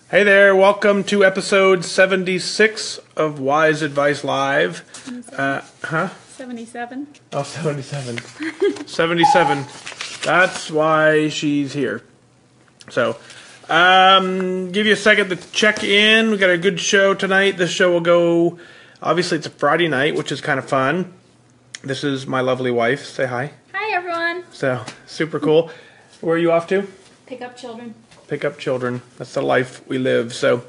Hey there, welcome to episode 76 of Wise Advice Live. 77. Oh, 77. 77. That's why she's here. So, give you a second to check in. We got a good show tonight. This show will go, obviously it's a Friday night, which is kind of fun. This is my lovely wife. Say hi. Hi, everyone. So, super cool. Where are you off to? Pick up children. Pick up children. That's the life we live. So,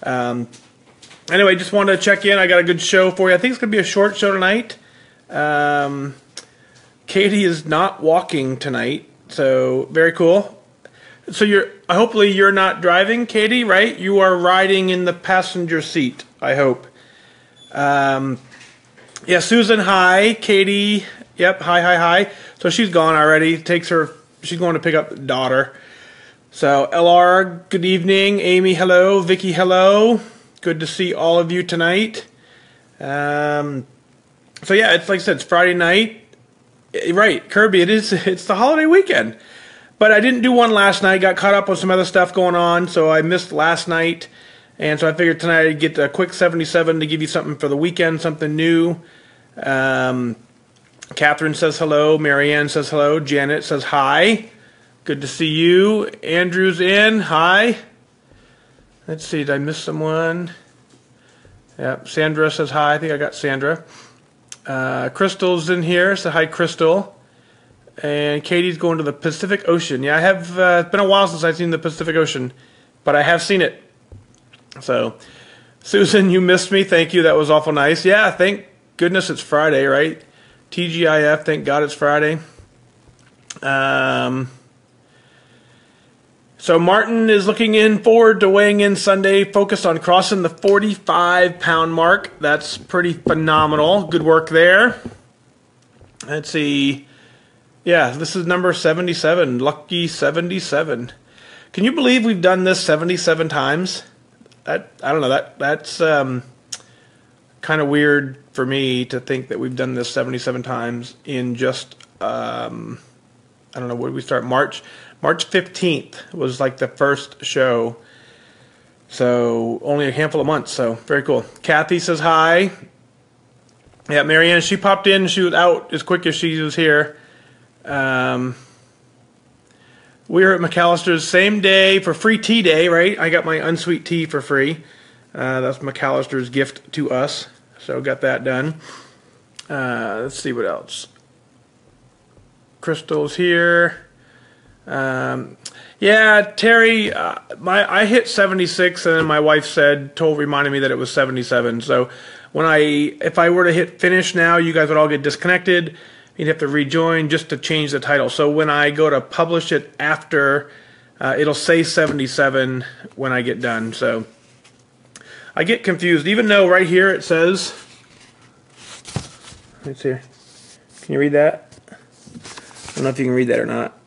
anyway, just wanted to check in. I got a good show for you. I think it's going to be a short show tonight. Katie is not walking tonight, so very cool. So hopefully you're not driving, Katie, right? You are riding in the passenger seat, I hope. Yeah, Susan, hi. Katie, yep, hi. So she's gone already. She's going to pick up the daughter. So, LR, good evening. Amy, hello. Vicky, hello. Good to see all of you tonight. So yeah, it's like I said, it's Friday night. Right, Kirby, it's the holiday weekend. But I didn't do one last night. Got caught up with some other stuff going on, so I missed last night. And so I figured tonight I'd get a quick 77 to give you something for the weekend, something new. Catherine says hello. Marianne says hello. Janet says hi. Good to see you. Andrew's in. Hi. Let's see. Did I miss someone? Yeah. Sandra says hi. I think I got Sandra. Crystal's in here. So hi, Crystal. And Katie's going to the Pacific Ocean. Yeah, I have. It's been a while since I've seen the Pacific Ocean, but I have seen it. So, Susan, you missed me. Thank you. That was awful nice. Yeah. Thank goodness it's Friday, right? TGIF. Thank God it's Friday. So Martin is looking forward to weighing in Sunday, focused on crossing the 45-pound mark. That's pretty phenomenal. Good work there. Let's see. Yeah, this is number 77, lucky 77. Can you believe we've done this 77 times? I don't know. That's kind of weird for me to think that we've done this 77 times in just I don't know, when did we start? March 15th was like the first show. So only a handful of months. So very cool. Kathy says hi. Yeah, Marianne, she popped in. She was out as quick as she was here. We were at McAllister's same day for free tea day, right? I got my unsweet tea for free. That's McAllister's gift to us. So got that done. Let's see what else. Crystal's here. Yeah, Terrie, I hit 76, and then my wife reminded me that it was 77. So if I were to hit finish now, you guys would all get disconnected. You'd have to rejoin just to change the title. So when I go to publish it after, it'll say 77 when I get done. So I get confused, even though right here it says, let's see, can you read that? I don't know if you can read that or not.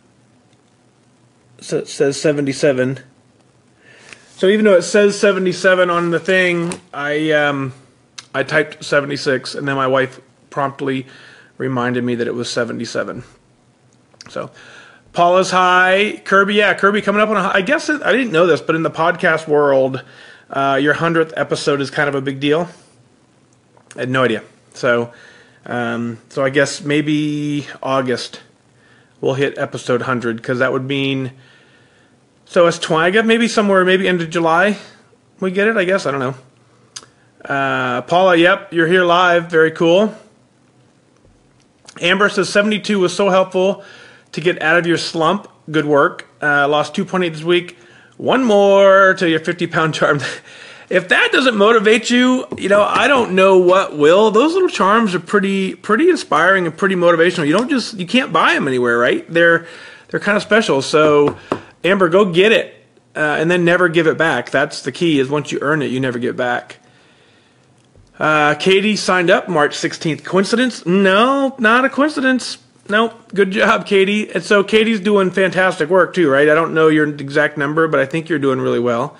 So it says 77. So even though it says 77 on the thing, I typed 76, and then my wife promptly reminded me that it was 77. So Paula's hi. Kirby, yeah, Kirby coming up on I guess I didn't know this, but in the podcast world, your 100th episode is kind of a big deal. I had no idea. So I guess maybe August we'll hit episode 100, because that would mean, so it's Twiga, maybe end of July we get it, I guess. I don't know. Paula, yep, you're here live. Very cool. Amber says 72 was so helpful to get out of your slump. Good work. Lost 2.8 this week. One more to your 50-pound charm. If that doesn't motivate you, I don't know what will. Those little charms are pretty inspiring and pretty motivational. You can't buy them anywhere, right? They're kind of special. So, Amber, go get it, and then never give it back. That's the key. Is once you earn it, you never get it back. Katie signed up March 16th. Coincidence? No, not a coincidence. No, good job, Katie. And so Katie's doing fantastic work too, right? I don't know your exact number, but I think you're doing really well.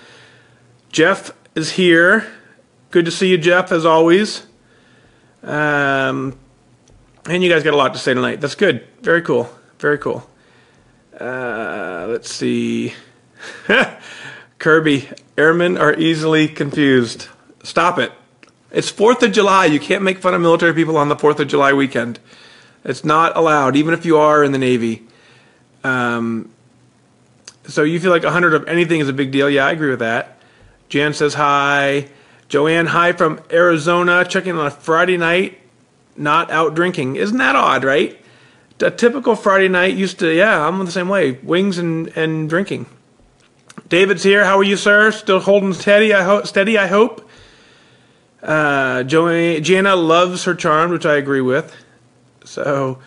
Jeff is here. Good to see you, Jeff, as always. And you guys got a lot to say tonight. That's good. Very cool. Very cool. Let's see. Kirby, airmen are easily confused. Stop it. It's 4th of July. You can't make fun of military people on the 4th of July weekend. It's not allowed, even if you are in the Navy. So you feel like 100 of anything is a big deal. Yeah, I agree with that. Jan says hi. Joanne, hi from Arizona. Checking on a Friday night, not out drinking. Isn't that odd, right? A typical Friday night used to, yeah, I'm the same way. Wings and drinking. David's here. How are you, sir? Still holding steady, I hope. Jana loves her charm, which I agree with. So,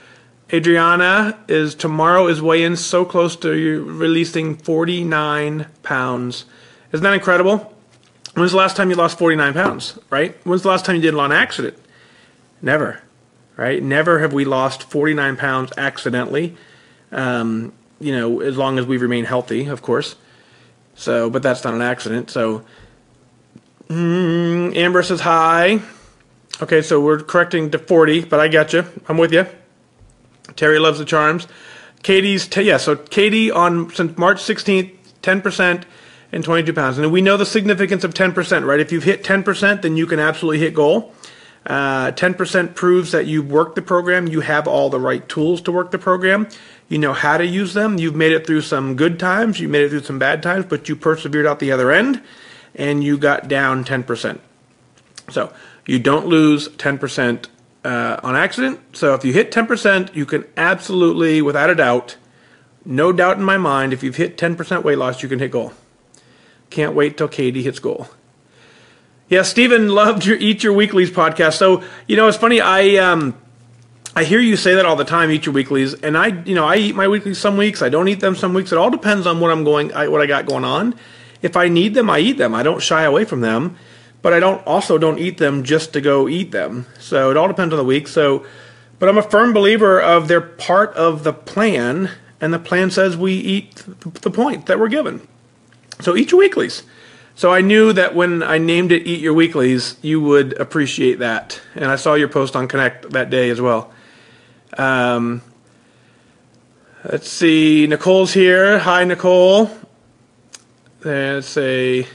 Adriana tomorrow is weigh-in, so close to you releasing 49 pounds. Isn't that incredible? When's the last time you lost 49 pounds, right? When's the last time you did it on accident? Never, right? Never have we lost 49 pounds accidentally, as long as we remain healthy, of course. So, but that's not an accident. So, Amber says hi. Okay, so we're correcting to 40, but I got you. I'm with you. Terry loves the charms. So Katie since March 16th, 10% and 22 pounds. And we know the significance of 10%, right? If you've hit 10%, then you can absolutely hit goal. 10% proves that you've worked the program. You have all the right tools to work the program. You know how to use them. You've made it through some good times. You made it through some bad times, but you persevered out the other end, and you got down 10%. So you don't lose 10% on accident. So if you hit 10%, you can absolutely, without a doubt, no doubt in my mind, if you've hit 10% weight loss, you can hit goal. Can't wait till Katie hits goal. Yeah, Stephen loved your Eat Your Weeklies podcast. So, it's funny. I hear you say that all the time, eat your weeklies, and I eat my weeklies some weeks. I don't eat them some weeks. It all depends on what I got going on. If I need them, I eat them. I don't shy away from them, but I don't eat them just to go eat them. So it all depends on the week. But I'm a firm believer of they're part of the plan, and the plan says we eat the point that we're given. So eat your weeklies. So I knew that when I named it Eat Your Weeklies, you would appreciate that. And I saw your post on Connect that day as well. Let's see. Nicole's here. Hi, Nicole. Let's say,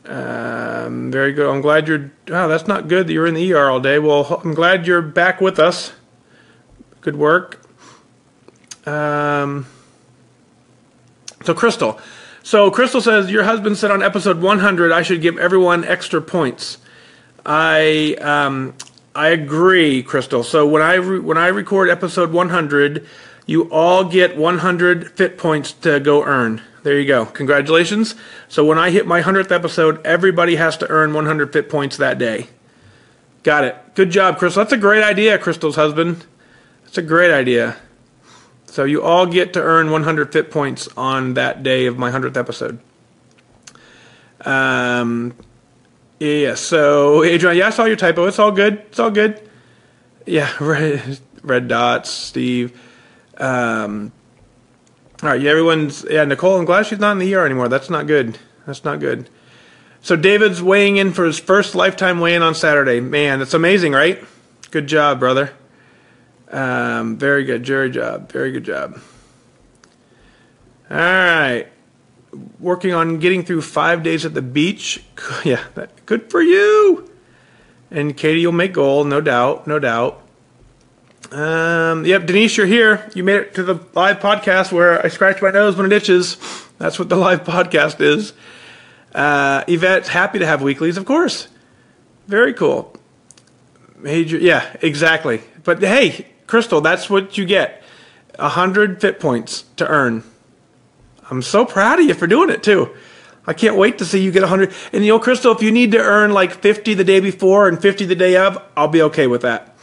very good. I'm glad that's not good that you're in the ER all day. Well, I'm glad you're back with us. Good work. So Crystal. So Crystal says, your husband said on episode 100, I should give everyone extra points. I agree, Crystal. So when I record episode 100, you all get 100 fit points to go earn. There you go. Congratulations. So when I hit my 100th episode, everybody has to earn 100 fit points that day. Got it. Good job, Crystal. That's a great idea, Crystal's husband. That's a great idea. So you all get to earn 100 fit points on that day of my 100th episode. Yeah, so Adrian, I saw your typo. It's all good. It's all good. Yeah, red dots, Steve. All right, Nicole, I'm glad she's not in the ER anymore. That's not good. That's not good. So David's weighing in for his first lifetime weigh-in on Saturday. Man, that's amazing, right? Good job, brother. Very good. Very good job. All right. Working on getting through 5 days at the beach. Yeah, good for you. And Katie, you'll make goal, no doubt. Yep, Denise, you're here. You made it to the live podcast where I scratch my nose when it itches. That's what the live podcast is. Yvette's happy to have weeklies, of course. Very cool. Yeah, exactly. But hey, Crystal, that's what you get. 100 fit points to earn. I'm so proud of you for doing it, too. I can't wait to see you get 100. And, Crystal, if you need to earn like 50 the day before and 50 the day of, I'll be okay with that.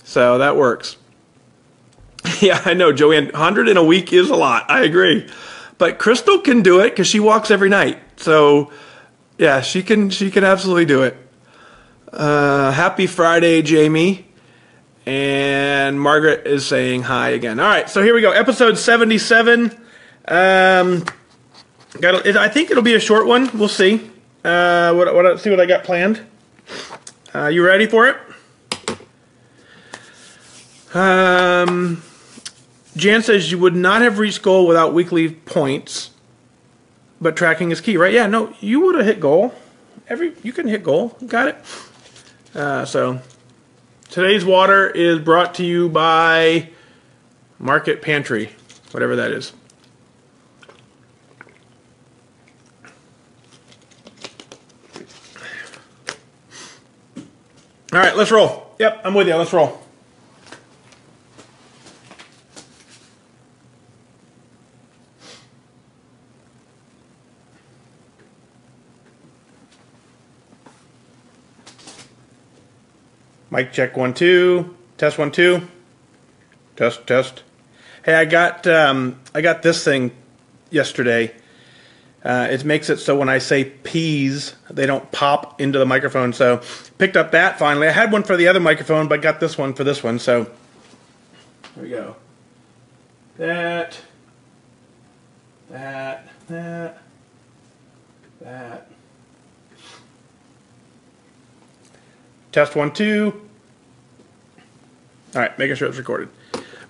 So that works. Yeah, I know, Joanne. 100 in a week is a lot. I agree. But Crystal can do it because she walks every night. So, yeah, she can absolutely do it. Happy Friday, Jamie. And Margaret is saying hi again. All right, so here we go. Episode 77. I think it'll be a short one. We'll see. See what I got planned. You ready for it? Jan says you would not have reached goal without weekly points. but tracking is key, right? Yeah, no, you would have hit goal. You can hit goal. Got it. So today's water is brought to you by Market Pantry, whatever that is. All right, let's roll. Yep, I'm with you. Let's roll. Mic check 1 2. Test 1 2. Test. Hey, I got this thing yesterday. It makes it so when I say peas, they don't pop into the microphone. So picked up that finally. I had one for the other microphone, but got this one for this one. So there we go. That. Test 1 2. All right, making sure it's recorded.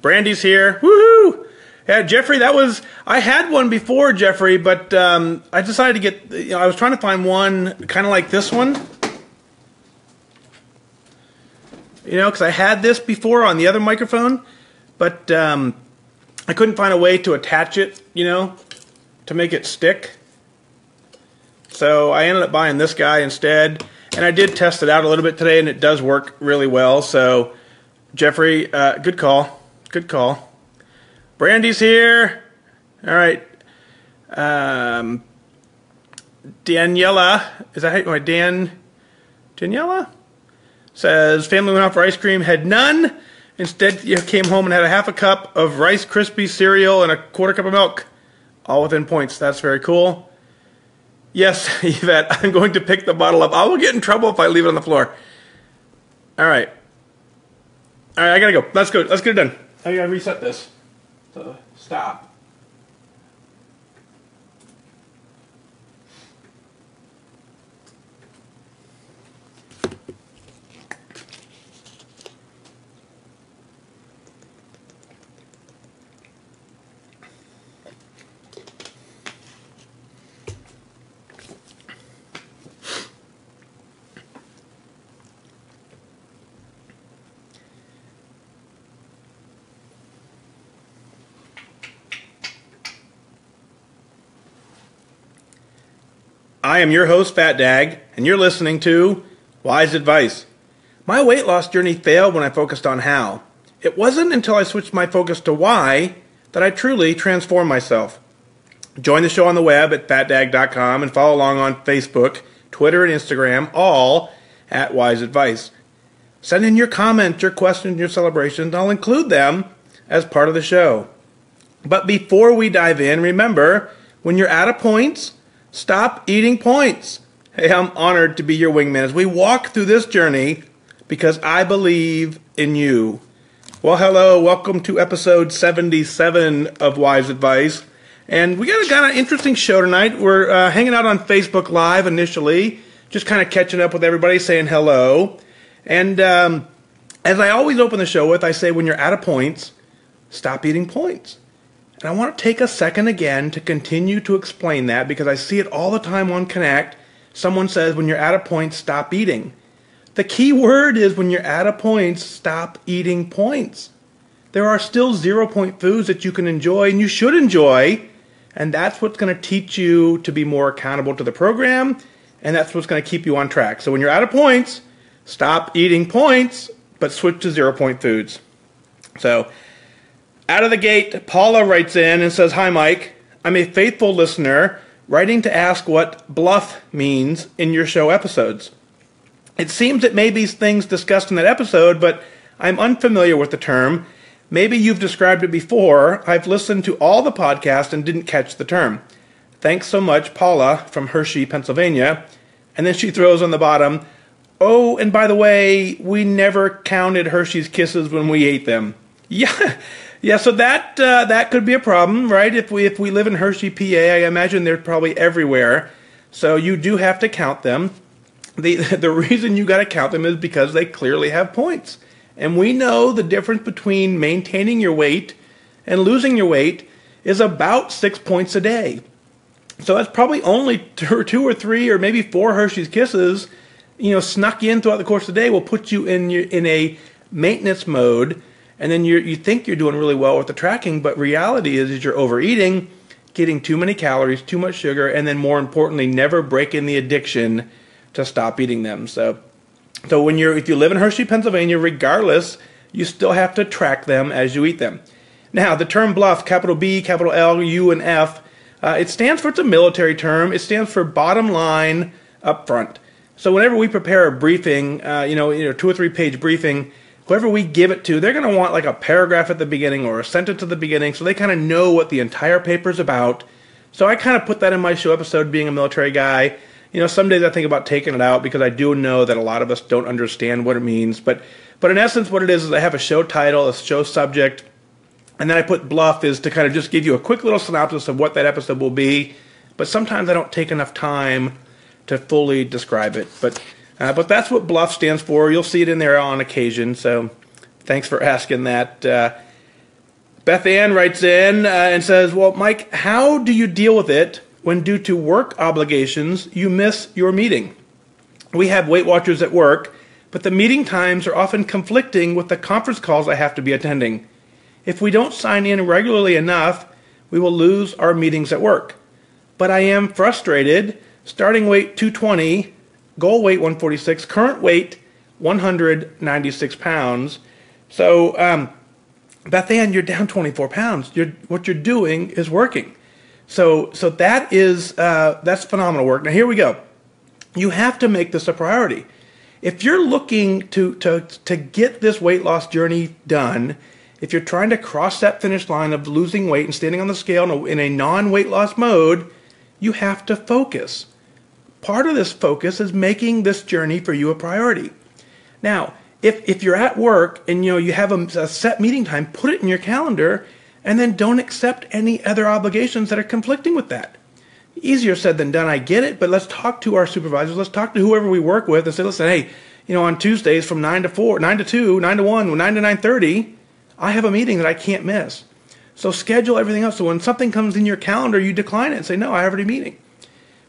Brandy's here. Woohoo! Yeah, Jeffrey, I had one before, Jeffrey, but I decided to get, I was trying to find one kind of like this one. Because I had this before on the other microphone, but I couldn't find a way to attach it, to make it stick. So I ended up buying this guy instead, and I did test it out a little bit today, and it does work really well. So, Jeffrey, good call. Good call. Brandy's here. All right. Daniela, is that how Daniela? Says, family went out for ice cream, had none. Instead, you came home and had a half a cup of Rice Krispie cereal and a quarter cup of milk. All within points. That's very cool. Yes, Yvette, I'm going to pick the bottle up. I will get in trouble if I leave it on the floor. All right. All right, I got to go. Let's go. Let's get it done. I got to reset this. So, stop. I am your host, FatDag, and you're listening to Wise Advice. My weight loss journey failed when I focused on how. It wasn't until I switched my focus to why that I truly transformed myself. Join the show on the web at FatDag.com and follow along on Facebook, Twitter, and Instagram, all at Wise Advice. Send in your comments, your questions, your celebrations. I'll include them as part of the show. But before we dive in, remember, when you're out of points, stop eating points. Hey, I'm honored to be your wingman as we walk through this journey because I believe in you. Well, hello. Welcome to episode 77 of Wise Advice. And we got a kind of interesting show tonight. We're hanging out on Facebook Live initially, just kind of catching up with everybody, saying hello. And as I always open the show with, I say when you're out of points, stop eating points. And I want to take a second again to continue to explain that because I see it all the time on Connect. Someone says, when you're out of points, stop eating. The key word is when you're out of points, stop eating points. There are still 0-point foods that you can enjoy and you should enjoy. And that's what's going to teach you to be more accountable to the program. And that's what's going to keep you on track. So when you're out of points, stop eating points, but switch to 0-point foods. So, out of the gate, Paula writes in and says, "Hi, Mike. I'm a faithful listener writing to ask what BLUF means in your show episodes. It seems it may be things discussed in that episode, but I'm unfamiliar with the term. Maybe you've described it before. I've listened to all the podcasts and didn't catch the term. Thanks so much, Paula from Hershey, Pennsylvania." And then she throws on the bottom, "Oh, and by the way, we never counted Hershey's Kisses when we ate them." Yeah, so that could be a problem, right? If we live in Hershey, PA, I imagine they're probably everywhere. So you do have to count them. The reason you got to count them is because they clearly have points. And we know the difference between maintaining your weight and losing your weight is about 6 points a day. So that's probably only two or three or maybe four Hershey's Kisses, snuck in throughout the course of the day will put you in a maintenance mode, and then you think you're doing really well with the tracking, but reality is you're overeating, getting too many calories, too much sugar, and then more importantly, never breaking the addiction to stop eating them. So if you live in Hershey, Pennsylvania, regardless, you still have to track them as you eat them. Now, the term BLUF, capital B, capital L, U, and F, it stands for, it's a military term. It stands for bottom line up front. So whenever we prepare a briefing, 2 or 3 page briefing, whoever we give it to, they're going to want like a paragraph at the beginning or a sentence at the beginning, so they kind of know what the entire paper is about. So I kind of put that in my show episode, being a military guy. Some days I think about taking it out because I do know that a lot of us don't understand what it means. But in essence, what it is I have a show title, a show subject, and then I put BLUF is to kind of just give you a quick little synopsis of what that episode will be. But sometimes I don't take enough time to fully describe it. But that's what BLUF stands for. You'll see it in there on occasion. So thanks for asking that. BethAnn writes in and says, well, Mike, how do you deal with it when due to work obligations you miss your meeting? We have Weight Watchers at work, but the meeting times are often conflicting with the conference calls I have to be attending. If we don't sign in regularly enough, we will lose our meetings at work. But I am frustrated. Starting weight 220, goal weight 146, current weight 196 pounds. So, BethAnn, you're down 24 pounds. What you're doing is working. So that is that's phenomenal work. Now here we go. You have to make this a priority. If you're looking to get this weight loss journey done, if you're trying to cross that finish line of losing weight and standing on the scale in a non-weight loss mode, you have to focus. Part of this focus is making this journey for you a priority. Now, if you're at work and you have a set meeting time, put it in your calendar, and then don't accept any other obligations that are conflicting with that. Easier said than done, I get it, but let's talk to our supervisors, let's talk to whoever we work with and say, listen, hey, on Tuesdays from 9 to 4, 9 to 2, 9 to 1, 9 to 9:30, I have a meeting that I can't miss. So schedule everything else. So when something comes in your calendar, you decline it and say, no, I have a meeting.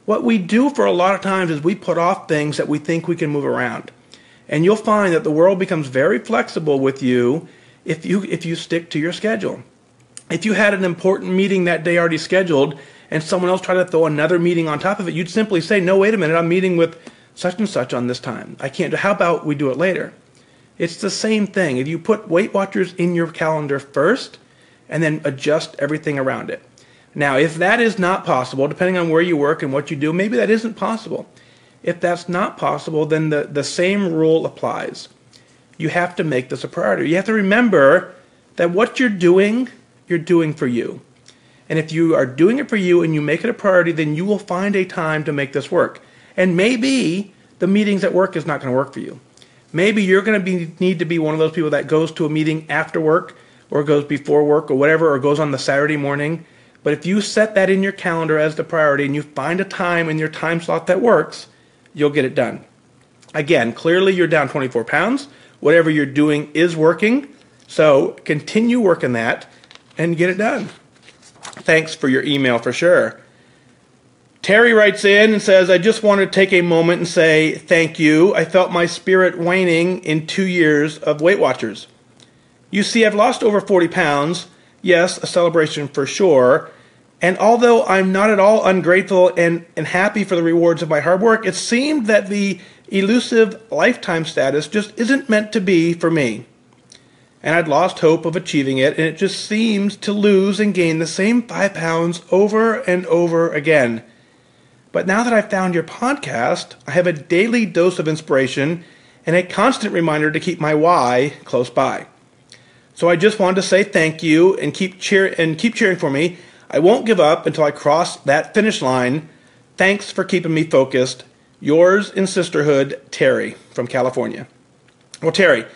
What we do for a lot of times is we put off things that we think we can move around. And you'll find that the world becomes very flexible with you if you stick to your schedule. If you had an important meeting that day already scheduled and someone else tried to throw another meeting on top of it, you'd simply say, no, wait a minute, I'm meeting with such and such on this time. I can't do, how about we do it later? It's the same thing. If you put Weight Watchers in your calendar first and then adjust everything around it. Now, if that is not possible, depending on where you work and what you do, maybe that isn't possible. If that's not possible, then the same rule applies. You have to make this a priority. You have to remember that what you're doing for you. And if you are doing it for you and you make it a priority, then you will find a time to make this work. And maybe the meetings at work is not going to work for you. Maybe you're going to need to be one of those people that goes to a meeting after work or goes before work or whatever, or goes on the Saturday morning. But if you set that in your calendar as the priority and you find a time in your time slot that works, you'll get it done. Again, clearly you're down 24 pounds. Whatever you're doing is working. So continue working that and get it done. Thanks for your email for sure. Terrie writes in and says, I just want to take a moment and say thank you. I felt my spirit waning in 2 years of Weight Watchers. You see, I've lost over 40 pounds. Yes, a celebration for sure. And although I'm not at all ungrateful and happy for the rewards of my hard work, it seemed that the elusive lifetime status just isn't meant to be for me. And I'd lost hope of achieving it, and it just seems to lose and gain the same 5 pounds over and over again. But now that I've found your podcast, I have a daily dose of inspiration and a constant reminder to keep my why close by. So I just wanted to say thank you and keep cheering for me. I won't give up until I cross that finish line. Thanks for keeping me focused. Yours in sisterhood, Terrie from California. Well, Terrie,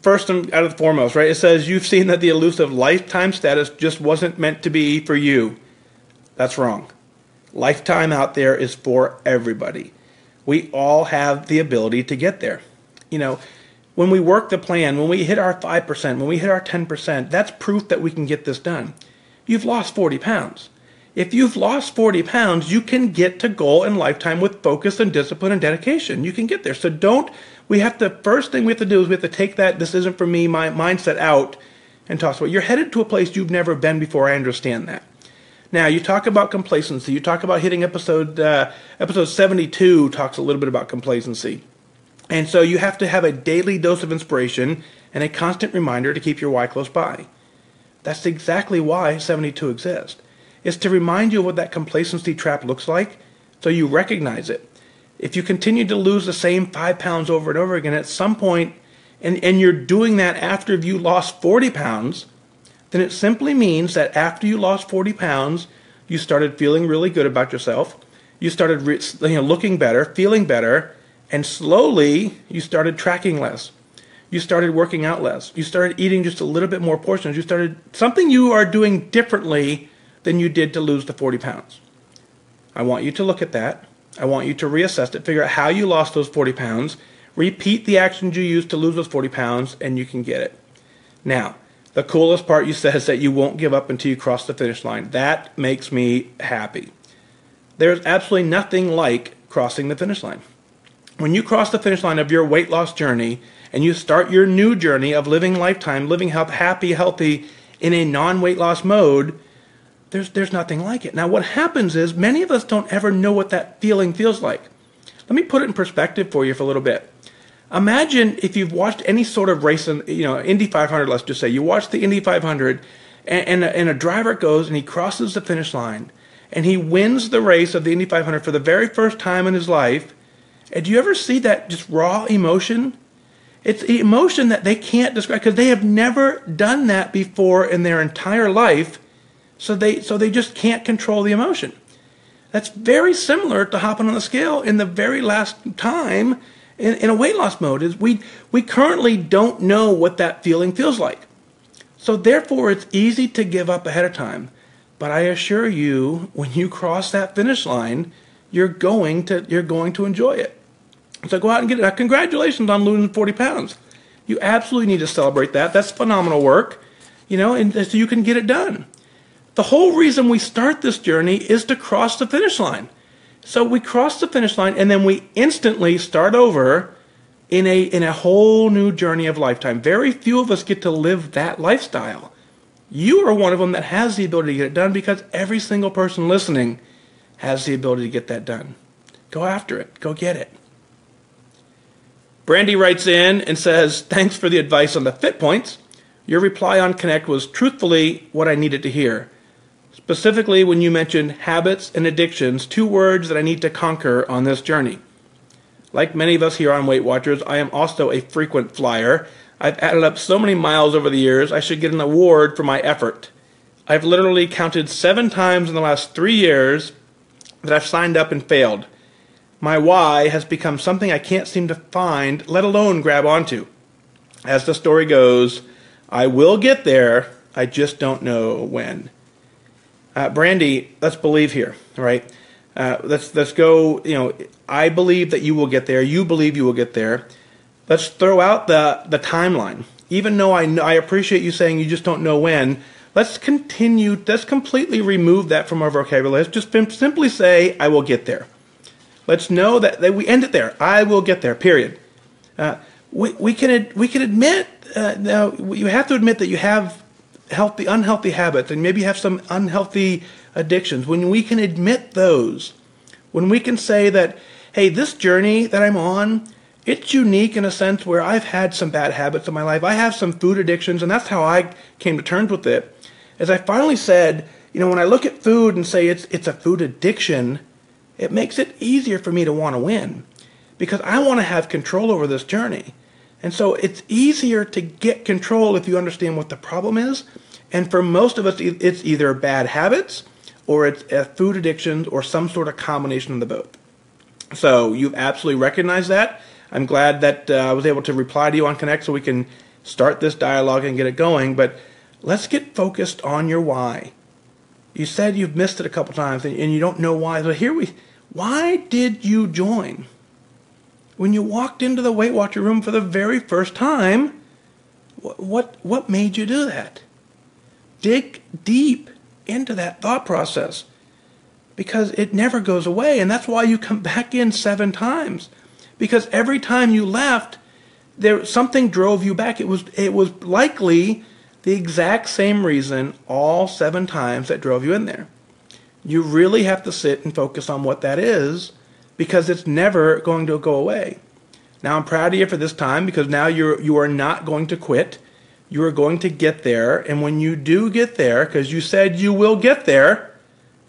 first and out of the foremost, right? It says you've seen that the elusive lifetime status just wasn't meant to be for you. That's wrong. Lifetime out there is for everybody. We all have the ability to get there. When we work the plan, when we hit our 5%, when we hit our 10%, that's proof that we can get this done. You've lost 40 pounds. If you've lost 40 pounds, you can get to goal in lifetime with focus and discipline and dedication. You can get there. So first thing we have to do is we have to take that "this isn't for me" my mindset out and toss it. You're headed to a place you've never been before. I understand that. Now, you talk about complacency. You talk about hitting episode 72 talks a little bit about complacency. And so you have to have a daily dose of inspiration and a constant reminder to keep your why close by. That's exactly why 72 exists. It's to remind you of what that complacency trap looks like so you recognize it. If you continue to lose the same 5 pounds over and over again, at some point, and you're doing that after you lost 40 pounds, then it simply means that after you lost 40 pounds, you started feeling really good about yourself. You started looking better, feeling better, and slowly you started tracking less. You started working out less. You started eating just a little bit more portions. Something you are doing differently than you did to lose the 40 pounds. I want you to look at that. I want you to reassess it, figure out how you lost those 40 pounds, repeat the actions you used to lose those 40 pounds, and you can get it. Now, the coolest part you said is that you won't give up until you cross the finish line. That makes me happy. There's absolutely nothing like crossing the finish line. When you cross the finish line of your weight loss journey and you start your new journey of living lifetime, living happy, healthy in a non-weight loss mode, there's nothing like it. Now, what happens is many of us don't ever know what that feeling feels like. Let me put it in perspective for you for a little bit. Imagine if you've watched any sort of race, Indy 500, let's just say. You watch the Indy 500, and a driver goes and he crosses the finish line, and he wins the race of the Indy 500 for the very first time in his life. And do you ever see that just raw emotion? It's emotion that they can't describe because they have never done that before in their entire life, so they just can't control the emotion. That's very similar to hopping on the scale in the very last time in a weight loss mode. Is we currently don't know what that feeling feels like. So therefore, it's easy to give up ahead of time. But I assure you, when you cross that finish line, you're going to enjoy it. So go out and get it. Congratulations on losing 40 pounds. You absolutely need to celebrate that. That's phenomenal work, and so you can get it done. The whole reason we start this journey is to cross the finish line. So we cross the finish line, and then we instantly start over in a whole new journey of lifetime. Very few of us get to live that lifestyle. You are one of them that has the ability to get it done because every single person listening has the ability to get that done. Go after it. Go get it. Brandy writes in and says, "Thanks for the advice on the fit points. Your reply on Connect was truthfully what I needed to hear. Specifically when you mentioned habits and addictions, 2 words that I need to conquer on this journey. Like many of us here on Weight Watchers, I am also a frequent flyer. I've added up so many miles over the years, I should get an award for my effort. I've literally counted 7 times in the last 3 years that I've signed up and failed. My why has become something I can't seem to find, let alone grab onto. As the story goes, I will get there, I just don't know when." Brandy, let's believe here, right? Let's go, I believe that you will get there. You believe you will get there. Let's throw out the timeline. Even though I appreciate you saying you just don't know when, let's completely remove that from our vocabulary. Let's just simply say, I will get there. Let's know that we end it there. I will get there, period. We can admit, now you have to admit that you have unhealthy habits and maybe have some unhealthy addictions. When we can admit those, when we can say that, hey, this journey that I'm on, it's unique in a sense where I've had some bad habits in my life. I have some food addictions, and that's how I came to terms with it. As I finally said, when I look at food and say it's a food addiction, it makes it easier for me to want to win because I want to have control over this journey. And so it's easier to get control if you understand what the problem is. And for most of us, it's either bad habits or it's food addictions or some sort of combination of the both. So you've absolutely recognized that. I'm glad that I was able to reply to you on Connect so we can start this dialogue and get it going. But let's get focused on your why. You said you've missed it a couple times and you don't know why. So why did you join? When you walked into the Weight Watcher room for the very first time, what made you do that? Dig deep into that thought process. because it never goes away. And that's why you come back in 7 times. Because every time you left, something drove you back. It was likely the exact same reason all 7 times that drove you in there. You really have to sit and focus on what that is, because it's never going to go away. Now, I'm proud of you for this time, because now you are not going to quit. You are going to get there. And when you do get there, because you said you will get there,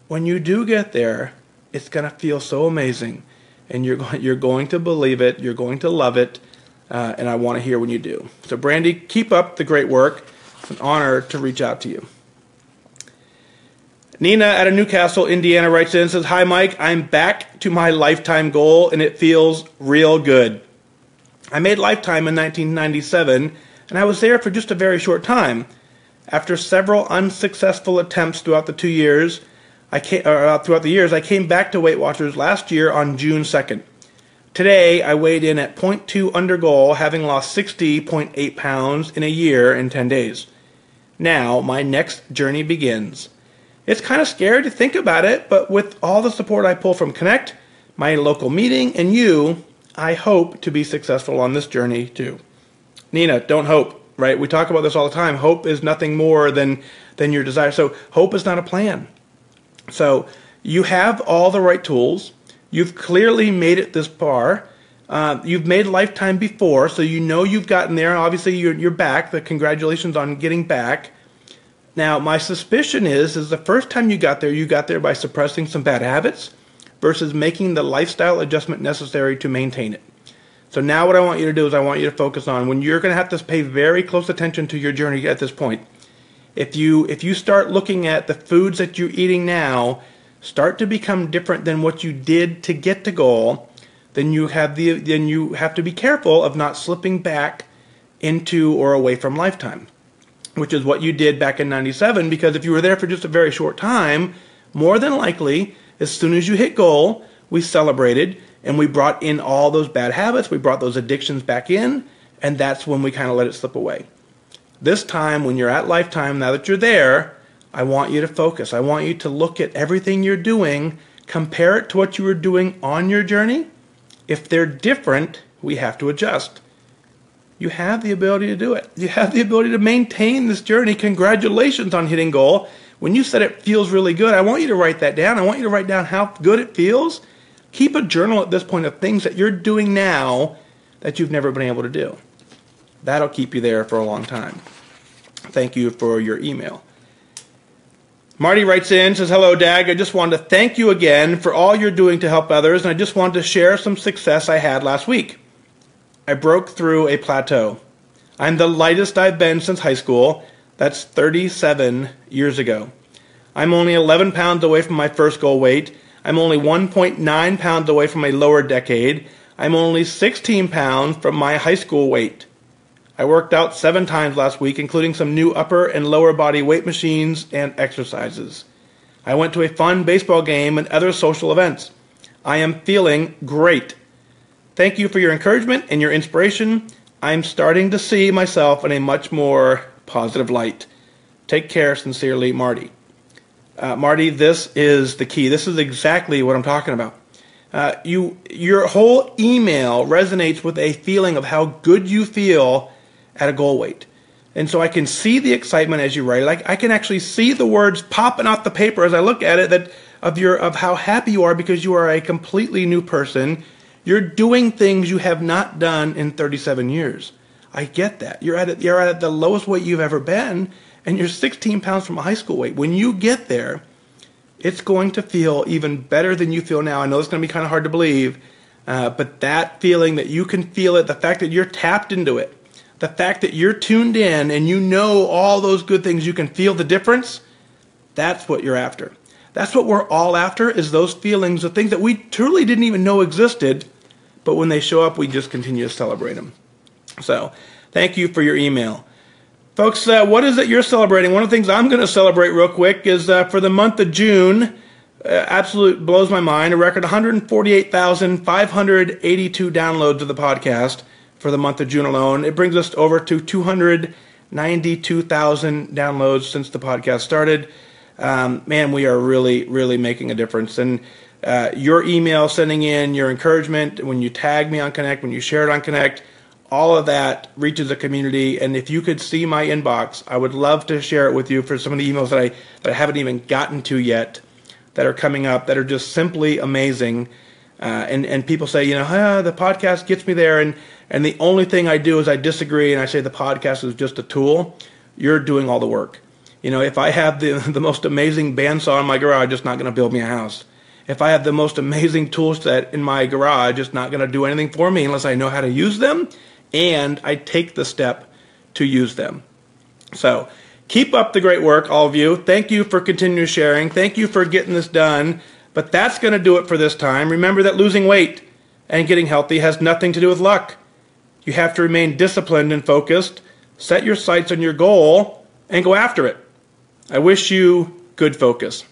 when you do get there, it's going to feel so amazing. And you're going to believe it. You're going to love it. And I want to hear when you do. So, Brandy, keep up the great work. It's an honor to reach out to you. Nina out of Newcastle, Indiana writes in and says, "Hi, Mike. I'm back to my lifetime goal, and it feels real good. I made lifetime in 1997, and I was there for just a very short time. After several unsuccessful attempts throughout the years, I came back to Weight Watchers last year on June 2nd. Today, I weighed in at 0.2 under goal, having lost 60.8 pounds in a year and 10 days. Now, my next journey begins. It's kind of scary to think about it, but with all the support I pull from Connect, my local meeting, and you, I hope to be successful on this journey too." Nina, don't hope, right? We talk about this all the time. Hope is nothing more than your desire. So hope is not a plan. So you have all the right tools. You've clearly made it this far. You've made lifetime before, so you know you've gotten there. Obviously, you're back. The congratulations on getting back. Now, my suspicion is the first time you got there by suppressing some bad habits versus making the lifestyle adjustment necessary to maintain it. So now what I want you to do is I want you to focus on when you're going to have to pay very close attention to your journey at this point. If you start looking at the foods that you're eating now start to become different than what you did to get to goal, then you have to be careful of not slipping back into or away from lifetime, which is what you did back in 97, because if you were there for just a very short time, more than likely, as soon as you hit goal, we celebrated and we brought in all those bad habits, we brought those addictions back in, and that's when we kind of let it slip away. This time, when you're at lifetime, now that you're there, I want you to focus. I want you to look at everything you're doing, compare it to what you were doing on your journey. If they're different, we have to adjust. You have the ability to do it. You have the ability to maintain this journey. Congratulations on hitting goal. When you said it feels really good, I want you to write that down. I want you to write down how good it feels. Keep a journal at this point of things that you're doing now that you've never been able to do. That'll keep you there for a long time. Thank you for your email. Marti writes in, says, "Hello, Dag. I just wanted to thank you again for all you're doing to help others, and I just wanted to share some success I had last week. I broke through a plateau. I'm the lightest I've been since high school. That's 37 years ago. I'm only 11 pounds away from my first goal weight. I'm only 1.9 pounds away from a lower decade. I'm only 16 pounds from my high school weight. I worked out 7 times last week, including some new upper and lower body weight machines and exercises. I went to a fun baseball game and other social events. I am feeling great. Thank you for your encouragement and your inspiration. I'm starting to see myself in a much more positive light. Take care. Sincerely, Marti." Marti, this is the key. This is exactly what I'm talking about. Your whole email resonates with a feeling of how good you feel at a goal weight. And so I can see the excitement as you write it. I can actually see the words popping off the paper as I look at it of how happy you are because you are a completely new person. You're doing things you have not done in 37 years. I get that. You're at the lowest weight you've ever been, and you're 16 pounds from a high school weight. When you get there, it's going to feel even better than you feel now. I know it's going to be kind of hard to believe, but that feeling that you can feel it, the fact that you're tapped into it, the fact that you're tuned in and you know all those good things, you can feel the difference, that's what you're after. That's what we're all after, is those feelings, the things that we truly didn't even know existed, but when they show up, we just continue to celebrate them. So, thank you for your email. Folks, what is it you're celebrating? One of the things I'm going to celebrate real quick is for the month of June, absolute blows my mind, a record 148,582 downloads of the podcast for the month of June alone. It brings us over to 292,000 downloads since the podcast started. man, we are really, really making a difference. And your email sending in, your encouragement, when you tag me on Connect, when you share it on Connect, all of that reaches the community. And if you could see my inbox, I would love to share it with you for some of the emails that I haven't even gotten to yet that are coming up that are just simply amazing. And people say, the podcast gets me there. And the only thing I do is I disagree and I say the podcast is just a tool. You're doing all the work. If I have the most amazing bandsaw in my garage, it's not going to build me a house. If I have the most amazing tool set in my garage, it's not going to do anything for me unless I know how to use them and I take the step to use them. So keep up the great work, all of you. Thank you for continuing sharing. Thank you for getting this done. But that's going to do it for this time. Remember that losing weight and getting healthy has nothing to do with luck. You have to remain disciplined and focused, set your sights on your goal, and go after it. I wish you good focus.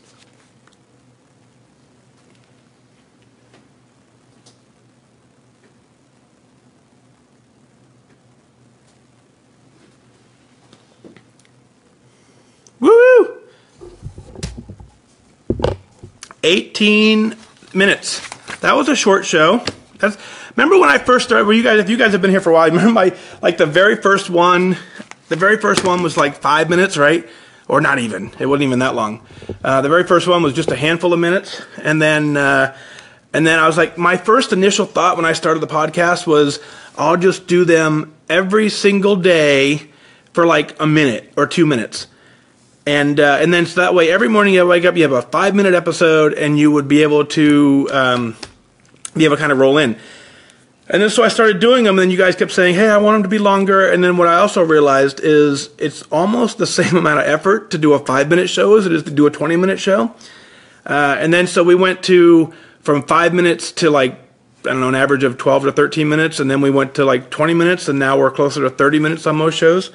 Woo! 18 minutes. That was a short show. Remember when I first started? If you guys have been here for a while, remember the very first one. The very first one was like 5 minutes, right? Or not even. It wasn't even that long. The very first one was just a handful of minutes, and then I was like, my first initial thought when I started the podcast was, I'll just do them every single day for like a minute or 2 minutes. And then so that way every morning you wake up, you have a 5-minute episode, and you would be able to kind of roll in. And then so I started doing them, and then you guys kept saying, hey, I want them to be longer. And then what I also realized is it's almost the same amount of effort to do a 5-minute show as it is to do a 20-minute show. And then so we went from 5 minutes to an average of 12 to 13 minutes, and then we went to 20 minutes, and now we're closer to 30 minutes on most shows.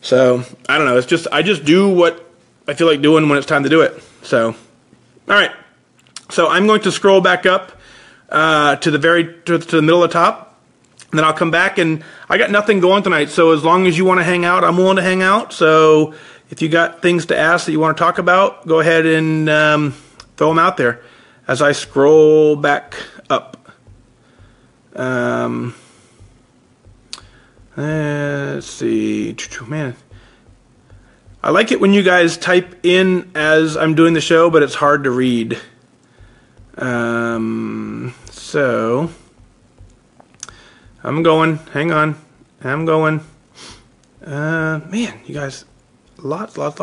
So, I don't know. I just do what I feel like doing when it's time to do it. So, all right. So, I'm going to scroll back up to the middle of the top. And then I'll come back, and I got nothing going tonight. So, as long as you want to hang out, I'm willing to hang out. So, if you got things to ask that you want to talk about, go ahead and throw them out there as I scroll back up. Let's see. Man, I like it when you guys type in as I'm doing the show, but it's hard to read. So I'm going. Hang on. I'm going. Man, you guys, lots. All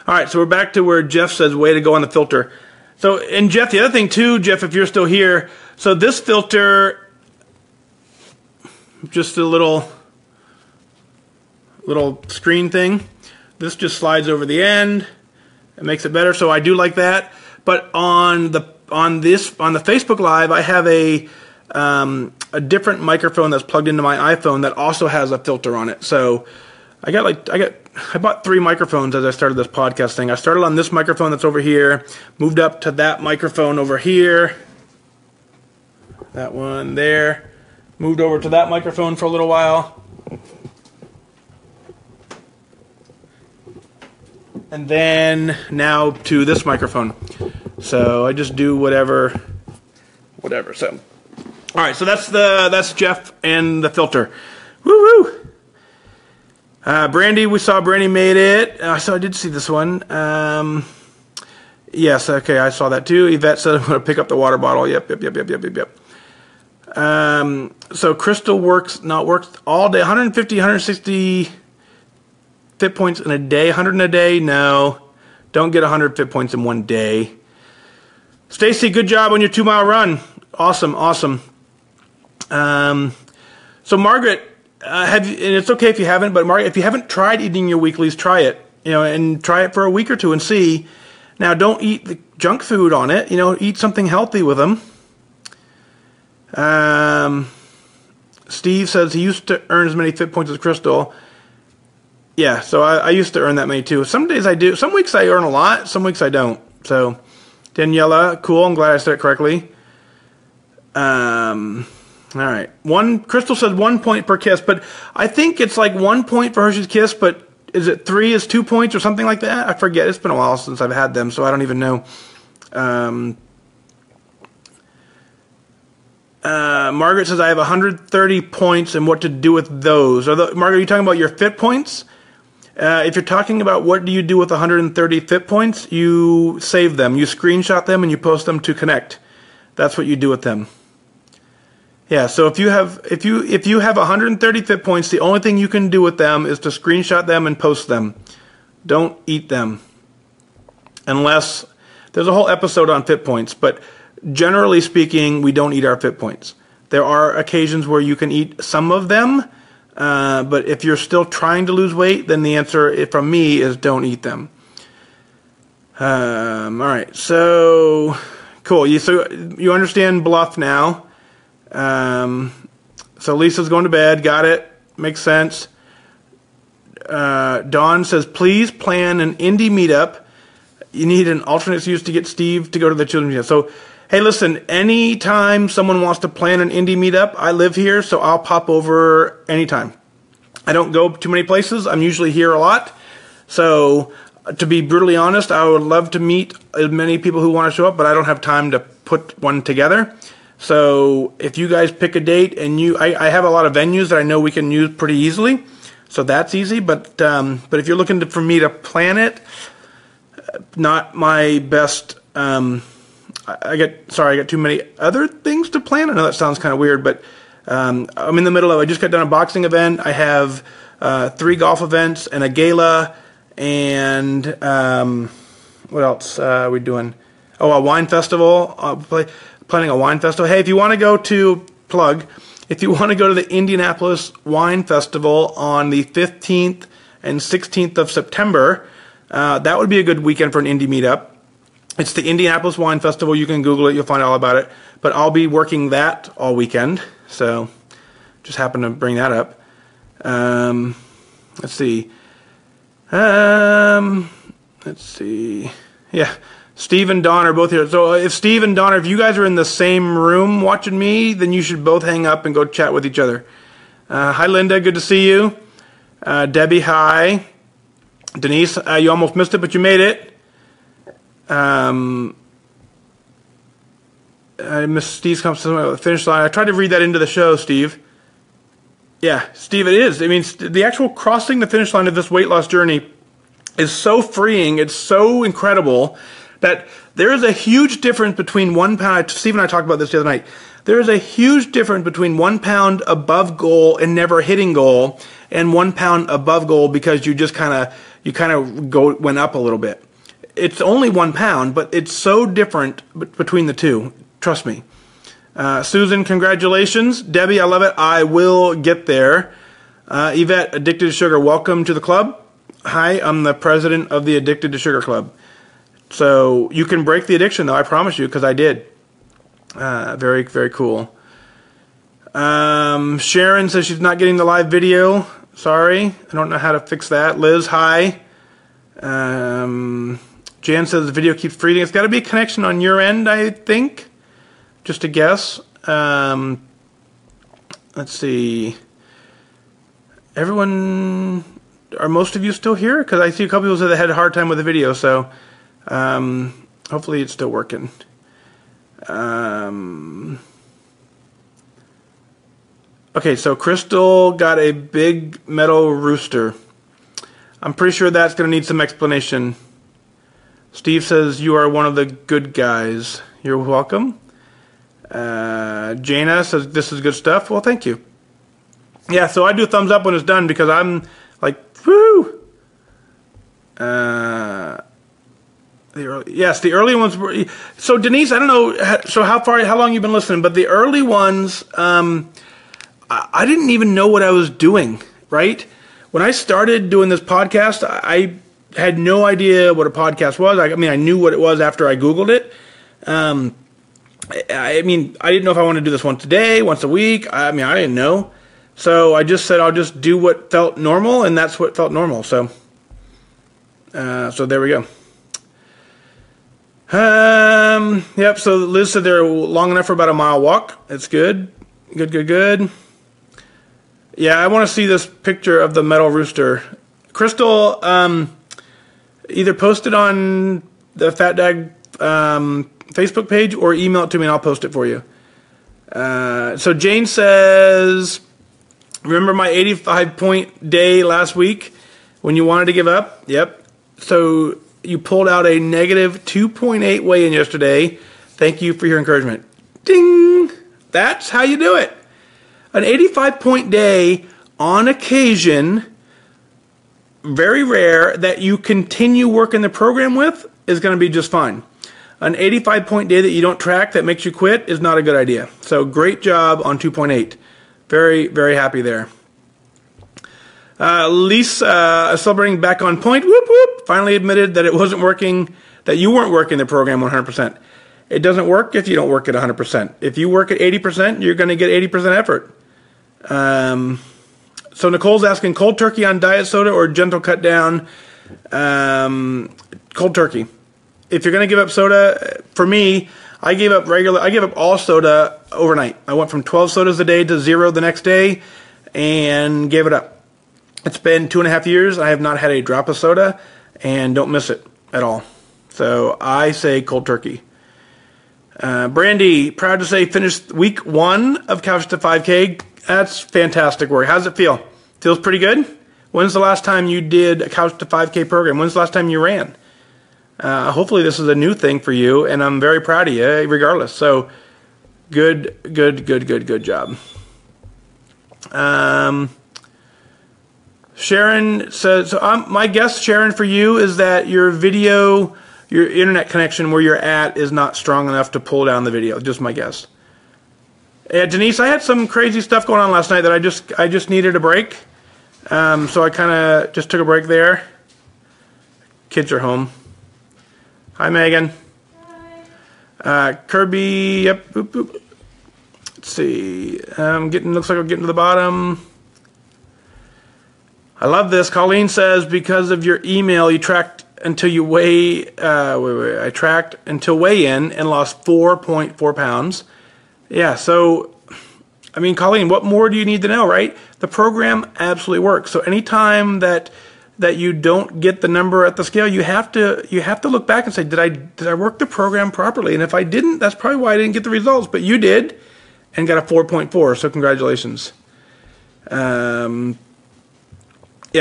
right, so we're back to where Jeff says, way to go on the filter. So, and Jeff, the other thing too, Jeff, if you're still here, so this filter, just a little screen thing. This just slides over the end. It makes it better, so I do like that. But on the Facebook Live, I have a different microphone that's plugged into my iPhone that also has a filter on it. So I bought 3 microphones as I started this podcast thing. I started on this microphone that's over here, moved up to that microphone over here, that one there, moved over to that microphone for a little while, and then now to this microphone. So I just do whatever. So, all right. So that's Jeff and the filter. Woo woo. Brandy, we saw Brandy made it. So I did see this one. Yes. Okay. I saw that too. Yvette said I'm going to pick up the water bottle. Yep. So Crystal works all day. 150, 160 fit points in a day. 100 in a day. No, don't get 100 fit points in one day. Stacy, good job on your 2-mile run. Awesome. So Margaret, and it's okay if you haven't, but Margaret, if you haven't tried eating your weeklies, try it. And try it for a week or two and see. Now, don't eat the junk food on it. Eat something healthy with them. Steve says he used to earn as many fit points as Crystal. Yeah, so I used to earn that many too. Some days I do. Some weeks I earn a lot. Some weeks I don't. So, Daniela, cool. I'm glad I said it correctly. All right. Crystal said 1 point per kiss, but I think it's like 1 point for Hershey's Kiss, but is it 3 is 2 points or something like that? I forget. It's been a while since I've had them, so I don't even know. Margaret says, I have 130 points and what to do with those. Margaret, are you talking about your fit points? If you're talking about what do you do with 130 fit points, you save them. You screenshot them and you post them to Connect. That's what you do with them. Yeah, so if you have 130 fit points, the only thing you can do with them is to screenshot them and post them. Don't eat them. Unless there's a whole episode on fit points, but generally speaking, we don't eat our fit points. There are occasions where you can eat some of them, but if you're still trying to lose weight, then the answer from me is don't eat them. All right, so cool. You understand BLUF now. So Lisa's going to bed. Got it. Makes sense. Dawn says, please plan an indie meetup. You need an alternate excuse to get Steve to go to the children's museum. So, hey, listen, anytime someone wants to plan an indie meetup, I live here, so I'll pop over anytime. I don't go too many places. I'm usually here a lot. So, to be brutally honest, I would love to meet as many people who want to show up, but I don't have time to put one together. So if you guys pick a date, and I have a lot of venues that I know we can use pretty easily, so that's easy. But if you're looking for me to plan it, not my best. I got too many other things to plan. I know that sounds kind of weird, but I'm in the middle of. I just got done a boxing event. I have 3 golf events and a gala, and what else are we doing? Oh, a wine festival. Planning a wine festival. Hey, if you want to go to if you want to go to the Indianapolis Wine Festival on the 15th and 16th of September, that would be a good weekend for an indie meetup. It's the Indianapolis Wine Festival. You can Google it. You'll find all about it. But I'll be working that all weekend. So just happened to bring that up. Let's see. Yeah. Steve and Don are both here. So if Steve and Don, if you guys are in the same room watching me, then you should both hang up and go chat with each other. Hi, Linda. Good to see you. Debbie, hi. Denise, you almost missed it, but you made it. I missed Steve's conversation at the finish line. I tried to read that into the show, Steve. Yeah, Steve, it is. I mean, the actual crossing the finish line of this weight loss journey is so freeing. It's so incredible that there is a huge difference between 1 pound. Steve and I talked about this the other night. There is a huge difference between 1 pound above goal and never hitting goal, and 1 pound above goal because you just kind of went up a little bit. It's only 1 pound, but it's so different between the two. Trust me. Susan, congratulations. Debbie, I love it. I will get there. Yvette, Addicted to Sugar, welcome to the club. Hi, I'm the president of the Addicted to Sugar Club. So you can break the addiction, though, I promise you, because I did. Very, very cool. Sharon says she's not getting the live video. Sorry, I don't know how to fix that. Liz, hi. Jan says the video keeps freezing. It's got to be a connection on your end, I think. Just a guess. Let's see. Everyone, are most of you still here? Because I see a couple people said they had a hard time with the video, so hopefully it's still working. Okay, so Crystal got a big metal rooster. I'm pretty sure that's going to need some explanation. Steve says you are one of the good guys. You're welcome. Jana says this is good stuff. Well, thank you. Yeah, so I do thumbs up when it's done because I'm like, woo! The early ones were. So Denise, I don't know. So how long you've been listening? But the early ones, I didn't even know what I was doing. Right when I started doing this podcast, I had no idea what a podcast was. I mean, I knew what it was after I Googled it. I mean, I didn't know if I wanted to do this once a day, once a week. I mean, I didn't know. So I just said I'll just do what felt normal, and that's what felt normal. So there we go. Yep, so Liz said they're long enough for about a mile walk. It's good. Good. Yeah, I want to see this picture of the metal rooster. Crystal, either post it on the FatDag Facebook page or email it to me and I'll post it for you. So Jane says, remember my 85-point day last week when you wanted to give up? Yep. So you pulled out a negative 2.8 weigh-in yesterday. Thank you for your encouragement. Ding! That's how you do it. An 85-point day, on occasion, very rare, that you continue working the program with is going to be just fine. An 85-point day that you don't track that makes you quit is not a good idea. So great job on 2.8. Very, very happy there. Lisa, celebrating back on point. Whoop, whoop. Finally admitted that it wasn't working, that you weren't working the program 100%. It doesn't work if you don't work at 100%. If you work at 80%, you're going to get 80% effort. So Nicole's asking, cold turkey on diet soda or gentle cut down? Cold turkey. If you're going to give up soda, for me, I gave up all soda overnight. I went from 12 sodas a day to 0 the next day and gave it up. It's been 2.5 years. I have not had a drop of soda and don't miss it at all. So I say cold turkey. Brandy, proud to say, finished week 1 of Couch to 5K. That's fantastic work. How does it feel? Feels pretty good? When's the last time you did a Couch to 5K program? When's the last time you ran? Hopefully this is a new thing for you, and I'm very proud of you, regardless. So, good job. Sharon says, so my guess, Sharon, for you is that your internet connection where you're at is not strong enough to pull down the video. Just my guess. Yeah, Denise, I had some crazy stuff going on last night that I just needed a break. So I kind of just took a break there. Kids are home. Hi, Megan. Hi. Kirby, yep. Boop, boop. Let's see. Looks like I'm getting to the bottom. I love this. Colleen says, because of your email, you tracked until you I tracked until weigh-in and lost 4.4 pounds. Yeah, so, I mean, Colleen, what more do you need to know, right? The program absolutely works. So anytime that you don't get the number at the scale, you have to look back and say, did I work the program properly? And if I didn't, that's probably why I didn't get the results. But you did, and got a 4.4. So congratulations. Yeah.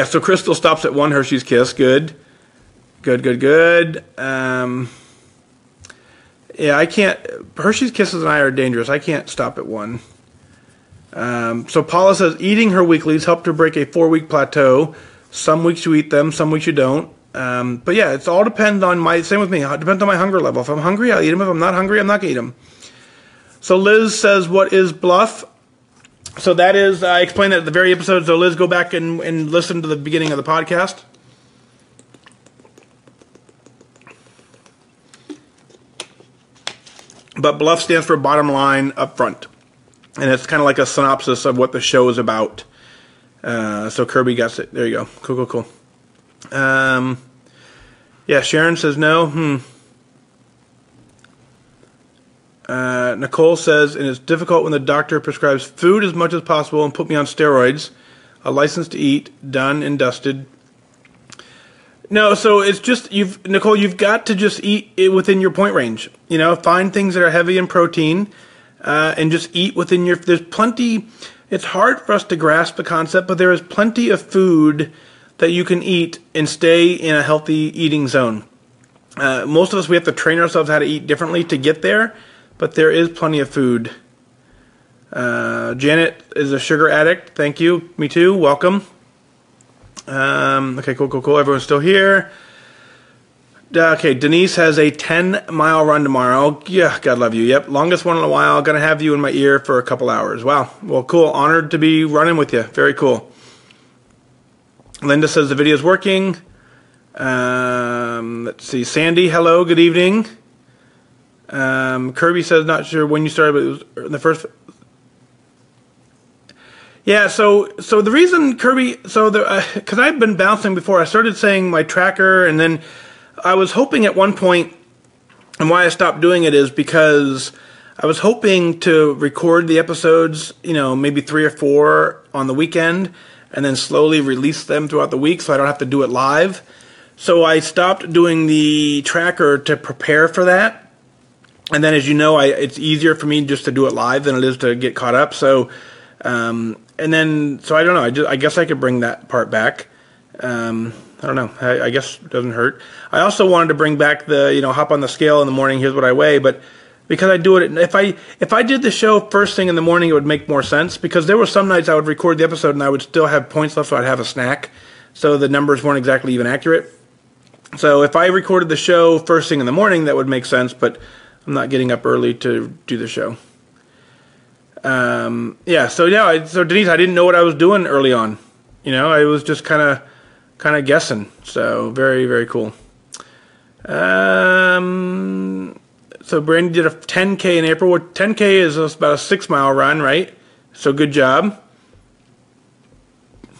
So Crystal stops at 1 Hershey's Kiss. Good. Yeah, I can't. Hershey's Kisses and I are dangerous. I can't stop at 1. So Paula says eating her weeklies helped her break a 4-week plateau. Some weeks you eat them, some weeks you don't. But yeah, it's all depends on same with me. It depends on my hunger level. If I'm hungry, I'll eat them. If I'm not hungry, I'm not going to eat them. So Liz says, what is BLUF? So that is, I explained that at the very episode. So Liz, go back and listen to the beginning of the podcast. But BLUF stands for bottom line up front. And it's kind of like a synopsis of what the show is about. So Kirby got it. There you go. Cool. Yeah, Sharon says no. Nicole says, and it's difficult when the doctor prescribes food as much as possible and put me on steroids. A license to eat, done and dusted. No, so it's just, Nicole, you've got to just eat it within your point range. You know, find things that are heavy in protein, and just eat within there's plenty. It's hard for us to grasp the concept, but there is plenty of food that you can eat and stay in a healthy eating zone. Most of us, we have to train ourselves how to eat differently to get there, but there is plenty of food. Janet is a sugar addict. Thank you. Me too. Welcome. Okay, cool. Everyone's still here. Okay, Denise has a 10-mile run tomorrow. Yeah, God love you. Yep, longest one in a while. Gonna have you in my ear for a couple hours. Wow. Well, cool. Honored to be running with you. Very cool. Linda says the video's working. Let's see. Sandy, hello. Good evening. Kirby says not sure when you started, but it was the first. Yeah, so the reason Kirby, because I've been bouncing before, I started saying my tracker, and then I was hoping at one point, and why I stopped doing it is because I was hoping to record the episodes, maybe 3 or 4 on the weekend, and then slowly release them throughout the week so I don't have to do it live. So I stopped doing the tracker to prepare for that. And then, as you know, it's easier for me just to do it live than it is to get caught up. So, so I don't know. I guess I could bring that part back. I don't know. I guess it doesn't hurt. I also wanted to bring back the, hop on the scale in the morning, here's what I weigh, but because I do it, if I did the show first thing in the morning, it would make more sense, because there were some nights I would record the episode and I would still have points left, so I'd have a snack, so the numbers weren't exactly even accurate. So if I recorded the show first thing in the morning, that would make sense, but I'm not getting up early to do the show. So Denise, I didn't know what I was doing early on. I was just kind of guessing. So very, very cool. So Brandy did a 10K in April. 10K is about a 6-mile run, right? So good job.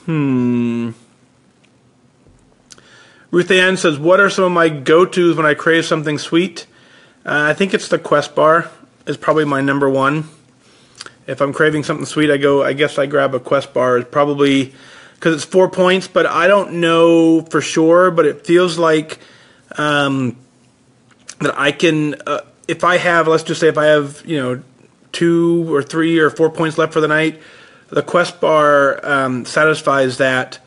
Ruth Ann says, what are some of my go-tos when I crave something sweet? I think it's the Quest bar is probably my number one. If I'm craving something sweet, I guess I grab a Quest bar. It's probably because it's 4 points, but I don't know for sure, but it feels like that I can, if I have, let's just say if I have, 2 or 3 or 4 points left for the night, the Quest bar satisfies that,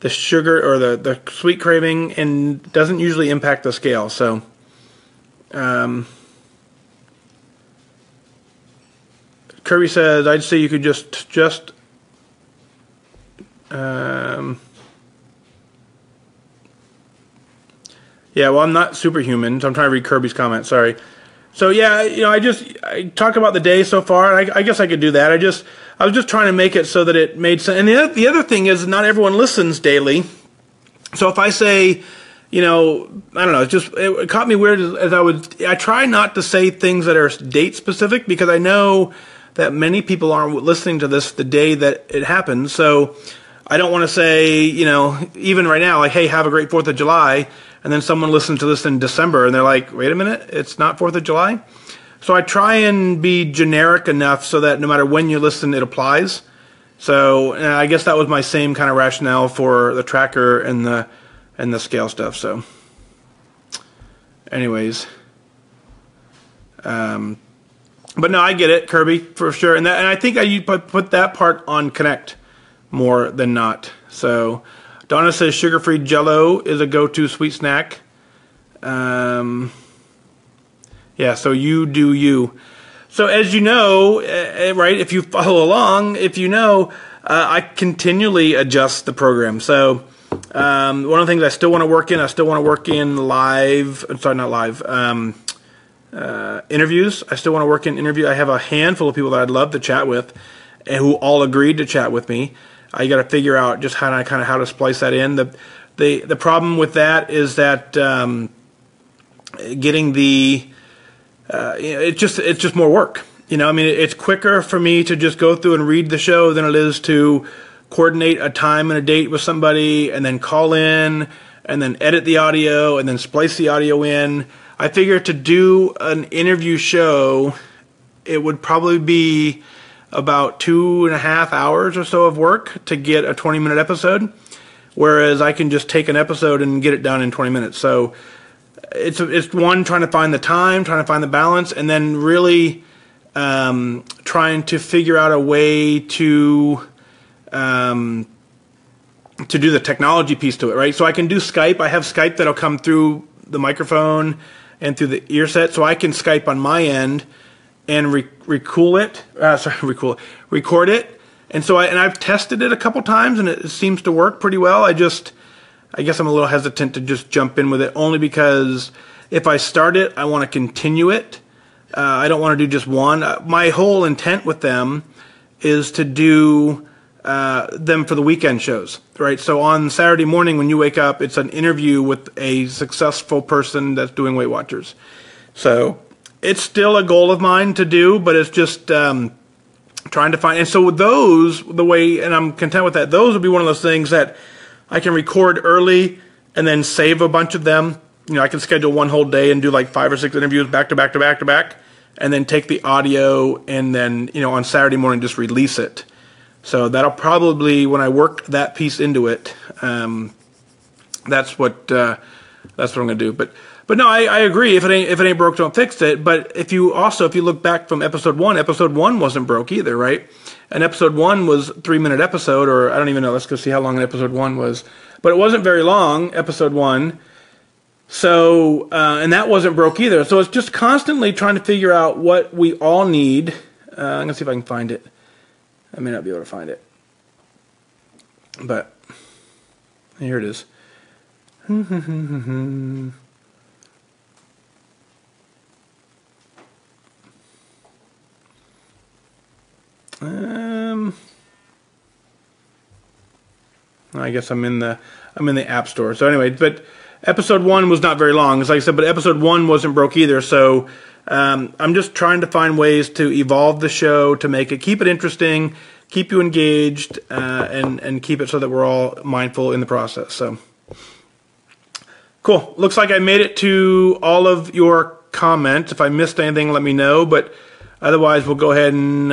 the sugar or the sweet craving, and doesn't usually impact the scale. So, Kirby says, I'd say you could just yeah, well, I'm not superhuman, so I'm trying to read Kirby's comment. Sorry. So yeah, I talk about the day so far, and I guess I could do that. I was just trying to make it so that it made sense. And the other thing is, not everyone listens daily. So if I say, I don't know, it caught me weird as I try not to say things that are date specific, because I know that many people aren't listening to this the day that it happens. So I don't want to say, even right now, like, hey, have a great 4th of July. And then someone listens to this in December and they're like, wait a minute, it's not 4th of July? So I try and be generic enough so that no matter when you listen, it applies. So I guess that was my same kind of rationale for the tracker and the scale stuff. So anyways, but no, I get it, Kirby, for sure. And I think I put that part on Connect more than not. So Donna says sugar-free Jell-O is a go-to sweet snack. Yeah, so you do you. So as you know, right, if you follow along, I continually adjust the program. So one of the things I still want to work in, live, sorry, not live, interviews. I still want to work in interview. I have a handful of people that I'd love to chat with and who all agreed to chat with me. I got to figure out just how to splice that in. The problem with that is that getting it's just more work. It's quicker for me to just go through and read the show than it is to coordinate a time and a date with somebody and then call in and then edit the audio and then splice the audio in. I figure to do an interview show, it would probably be about 2.5 hours or so of work to get a 20-minute episode, whereas I can just take an episode and get it done in 20 minutes. So it's one, trying to find the time, trying to find the balance, and then really trying to figure out a way to do the technology piece to it, right? So I can do Skype. I have Skype that'll come through the microphone and through the ear set, so I can Skype on my end and record it. And so I've tested it a couple times, and it seems to work pretty well. I guess I'm a little hesitant to just jump in with it, only because if I start it, I want to continue it. I don't want to do just one. My whole intent with them is to do them for the weekend shows, right? So on Saturday morning when you wake up, it's an interview with a successful person that's doing Weight Watchers. So it's still a goal of mine to do, but it's just trying to find. And so with those, and I'm content with that, those would be one of those things that I can record early and then save a bunch of them. I can schedule one whole day and do like 5 or 6 interviews back to back to back to back, and then take the audio and then, on Saturday morning just release it. So that'll probably, when I work that piece into it, that's what I'm gonna do. But no, I agree. If it ain't broke, don't fix it. But if you look back from episode 1 wasn't broke either, right? And episode 1 was a 3-minute episode, or I don't even know. Let's go see how long an episode 1 was. But it wasn't very long, episode 1. So, and that wasn't broke either. So it's just constantly trying to figure out what we all need. I'm gonna see if I can find it. I may not be able to find it, but here it is. I guess I'm in the App Store. So anyway, but episode 1 was not very long, as like I said, but episode 1 wasn't broke either. So I'm just trying to find ways to evolve the show to keep it interesting, keep you engaged, and keep it so that we're all mindful in the process. So cool. Looks like I made it to all of your comments. If I missed anything, let me know. But otherwise, we'll go ahead and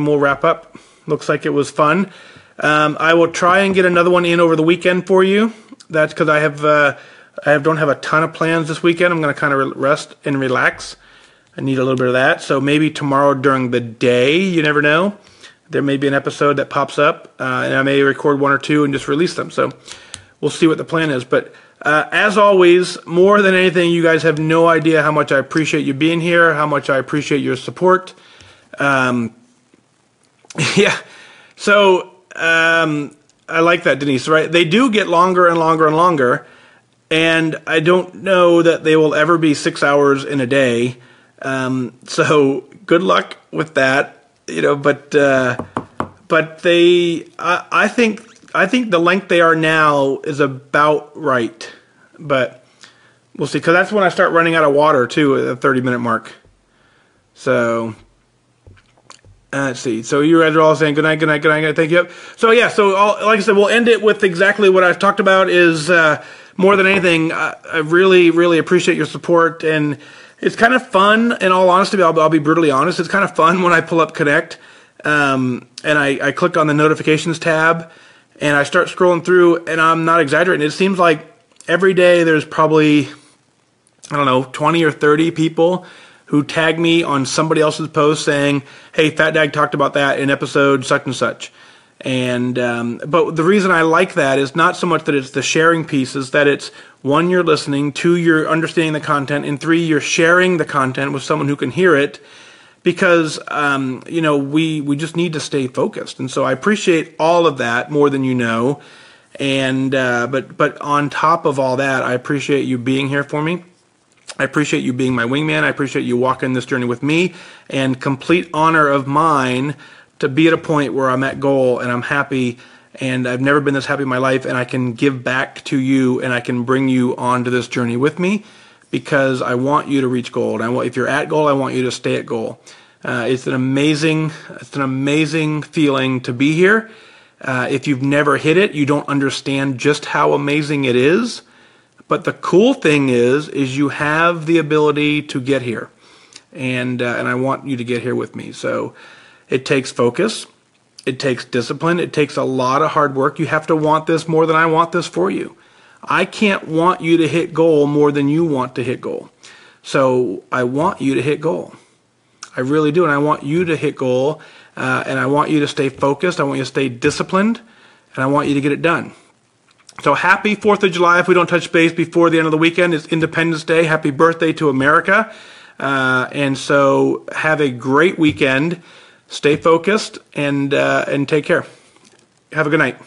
we'll wrap up. Looks like it was fun. I will try and get another one in over the weekend for you. That's because I don't have a ton of plans this weekend. I'm going to kind of rest and relax. I need a little bit of that. So maybe tomorrow during the day, you never know. There may be an episode that pops up, and I may record 1 or 2 and just release them. So we'll see what the plan is. But as always, more than anything, you guys have no idea how much I appreciate you being here, how much I appreciate your support. Yeah. So I like that, Denise, right? They do get longer and longer and longer, and I don't know that they will ever be 6 hours in a day. So good luck with that, but I think the length they are now is about right, but we'll see, because that's when I start running out of water too at the 30-minute mark. So let's see. So you guys are all saying good night, good night, good night. Thank you. So yeah. So like I said, we'll end it with exactly what I've talked about. Is more than anything, I really, really appreciate your support, and it's kind of fun. In all honesty, I'll be brutally honest. It's kind of fun when I pull up Connect, and I click on the notifications tab, and I start scrolling through, and I'm not exaggerating. It seems like every day there's probably, 20 or 30 people who tag me on somebody else's post saying, hey, FatDag talked about that in episode such and such. And but the reason I like that is not so much that it's the sharing piece, is that it's 1, you're listening, 2, you're understanding the content, and 3, you're sharing the content with someone who can hear it, because we just need to stay focused. And so I appreciate all of that more than you know. And but on top of all that, I appreciate you being here for me. I appreciate you being my wingman. I appreciate you walking this journey with me, and complete honor of mine to be at a point where I'm at goal and I'm happy, and I've never been this happy in my life, and I can give back to you, and I can bring you onto this journey with me, because I want you to reach goal. And if you're at goal, I want you to stay at goal. It's an amazing feeling to be here. If you've never hit it, you don't understand just how amazing it is. But the cool thing is you have the ability to get here, and I want you to get here with me. So it takes focus, it takes discipline, it takes a lot of hard work. You have to want this more than I want this for you. I can't want you to hit goal more than you want to hit goal. So I want you to hit goal. I really do, and I want you to hit goal, and I want you to stay focused. I want you to stay disciplined, and I want you to get it done. So happy 4th of July. If we don't touch base before the end of the weekend, it's Independence Day. Happy birthday to America. And so have a great weekend. Stay focused, and take care. Have a good night.